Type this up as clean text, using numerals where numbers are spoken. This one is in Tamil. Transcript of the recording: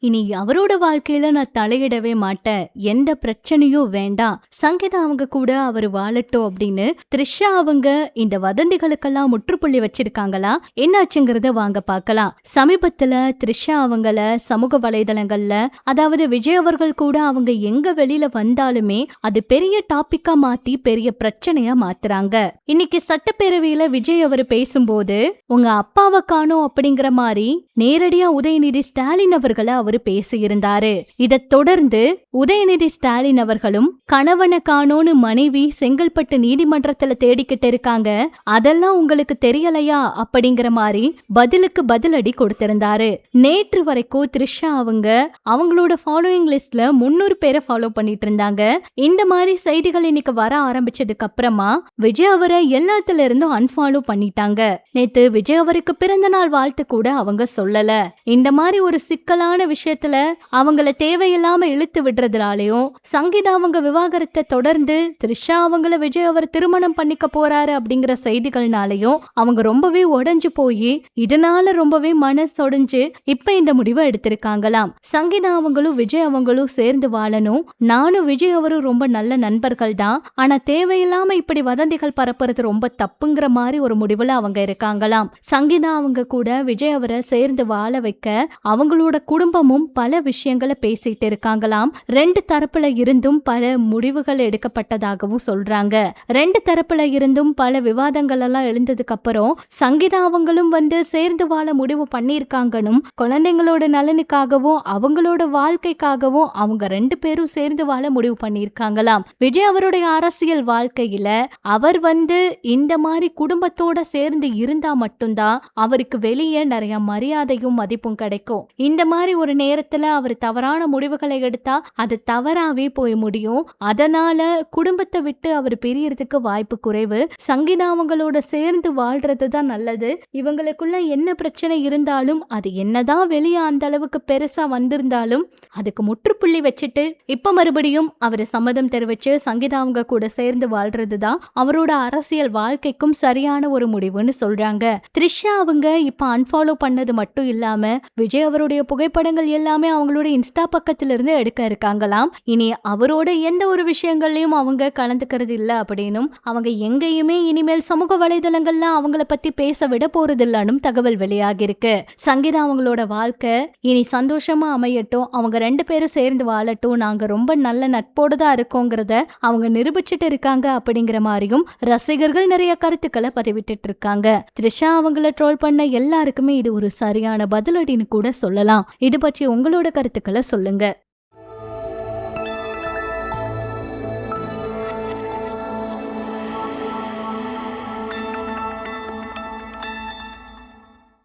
இனி அவரோட வாழ்க்கையில நான் தலையிடவே மாட்டேன், எந்த பிரச்சனையும் வேண்டாம், சங்கீதா அவங்க கூட அவர் வாழட்டும் அப்படின்னு த்ரிஷா அவங்க இந்த வதந்திகளுக்கெல்லாம் முற்றுப்புள்ளி வச்சிருக்காங்களா? என்னாச்சுங்கிறத வாங்க பார்க்கலாம். சமீபத்துல த்ரிஷா அவங்கள சமூக வலைதளங்கள்ல, அதாவது விஜய் அவர்கள் கூட அவங்க எங்க வெளியில வந்தாலுமே அது பெரிய டாபிக்கா மாத்தி பெரிய பிரச்சனையா மாத்துறாங்க. இன்னைக்கு சட்டப்பேரவையில விஜய் அவர் பேசும்போது உங்க அப்பாவை காணோம் அப்படிங்கிற மாதிரி நேரடியா உதயநிதி ஸ்டாலின் அவர்களை அவரு பேசியிருந்தாரு. இதை தொடர்ந்து உதயநிதி ஸ்டாலின் அவர்களும் கணவனை காணோன்னு மனைவி செங்கல்பட்டு நீதிமன்றத்துல தேடிக்கிட்டு இருக்காங்க, அதெல்லாம் உங்களுக்கு தெரியலையா அப்படிங்கிற மாதிரி பதிலுக்கு பதிலடி கொடுத்திருந்தாரு. நேற்று வரைக்கும் த்ரிஷா அவங்களோட ஃபாலோயிங் லிஸ்ட்ல 300 பேரை ஃபாலோ பண்ணிட்டு இருந்தாங்க. இந்த மாதிரி செய்திகள் இன்னைக்கு வர ஆரம்பிச்சதுக்கு அப்புறமா விஜய் அவரை எல்லாத்துல இருந்தும் அன்ஃபாலோ பண்ணிட்டாங்க. நேத்து விஜய் அவருக்கு பிறந்த நாள் வாழ்த்து கூட அவங்க சொல்லல. இந்த மாதிரி ஒரு சிக்கலான விஷயத்துல அவங்கள தேவையில்லாம இழுத்து விடுறதுனாலையும், சங்கீதா அவங்க விவாகரத்தை தொடர்ந்து த்ரிஷா அவங்கள விஜய் அவர் திருமணம் பண்ணிக்க போறாரு அப்படிங்கிற செய்திகள்னாலையும் அவங்க ரொம்பவே உடைஞ்சு போய் இதனால ரொம்பவே மனசொடைஞ்சு இப்ப இந்த முடிவை எடுத்திருக்காங்களாம். சங்கீதா அவங்களும் விஜய் அவங்களும் சேர்ந்து வாழணும், நானும் விஜய் அவரும் ரொம்ப நல்ல நண்பர்கள் தான், ஆனா தேவையில்லாம இப்படி வதந்திகள் பரப்புறது ரொம்ப தப்புங்கிற மாதிரி ஒரு முடிவுல அவங்க இருக்காங்களாம். சங்கீதா அவங்க கூட விஜய் அவரை சேர்ந்து வாழ வைக்க அவங்களோட குடும்பமும் பல விஷயங்களை பேசிட்டு இருக்காங்களாம். 2 தரப்புல இருந்தும் பல முடிவுகள் எடுக்கப்பட்டதாகவும் சொல்றாங்க. 2 தரப்புல இருந்தும் பல விவாதங்கள் எல்லாம் எழுந்ததுக்கு அப்புறம் சங்கீதா அவங்களும் சேர்ந்து வாழ முடிவு பண்ணிருக்காங்கன்னு, குழந்தைங்களோட நலனுக்காகவும் அவங்களோட வாழ்க்கைக்காகவும் அவங்க 2 பேரும் சேர்ந்து வாழ முடிவு பண்ணிருக்காங்களாம். விஜய் அவருடைய அரசியல் வாழ்க்கையில அவர் இந்த மாதிரி குடும்பத்தோட சேர்ந்து இருந்தா மட்டும்தான் அவருக்கு வெளியே நிறைய மரியாதையும் மதிப்பும் கிடைக்கும். இந்த மாதிரி ஒரு நேரத்துல அவர் தவறான முடிவுகளை எடுத்தா அது தவறாவே போய் முடியும். அதனால குடும்பத்தை விட்டு அவர் பிரியறதுக்கு வாய்ப்பு குறைவு. சங்கீதா அவங்களோட சேர்ந்து வாழ்றது தான் நல்லது. இவங்களுக்குள்ள என்ன பிரச்சனை இருந்தாலும் அது என்னதான் வெளியே அந்த அளவுக்கு பெருசா வந்திருந்தாலும் அதுக்கு முற்றுப்புள்ளி வச்சுட்டு இப்ப மறுபடியும் அவர் சம்மதம் தெரிவிச்சு சங்கீதா அவங்க கூட சேர்ந்து வாழ்றது தான் அவரோட அரசியல் வாழ்க்கைக்கும் சரியான ஒரு முடிவுன்னு சொல்றாங்க. த்ரிஷா அவங்க இப்ப அன்ஃபாலோ பண்ணது மட்டும் இல்லாம விஜய் அவருடைய புகைப்படங்கள் எல்லாமே அவங்களோட இன்ஸ்டா பக்கத்துல இருந்து எடுக்க இருக்காங்களாம். இனி அவரோட எந்த ஒரு விஷயங்கள்லயும் அவங்க கலந்துக்கிறது இல்ல அப்படின்னும், அவங்க எங்கேயுமே இனிமேல் சமூக வலைதளங்கள்ல அவங்கள பத்தி பேச விட போறது இல்லனும் தகவல் வெளியாகி இருக்கு. சங்கீதா அவங்களோட வாழ்க்கை இனி சந்தோஷமா அமையட்டும், அவங்க 2 பேரும் சேர்ந்து வாழட்டும், நாங்க ரொம்ப நல்ல நட்போடு தான் இருக்கோங்கிறத அவங்க நிரூபிச்சுட்டு இருக்காங்க அப்படிங்கிற மாதிரியும் ரசிகர்கள் நிறைய கருத்துக்களை பதிவிட்டு இருக்காங்க. த்ரிஷா அவங்கள ட்ரோல் பண்ண எல்லாருக்குமே இது ஒரு சரியான பதிலடின்னு கூட சொல்லலாம். இது பற்றி உங்களோட கருத்துக்களை சொல்லுங்க.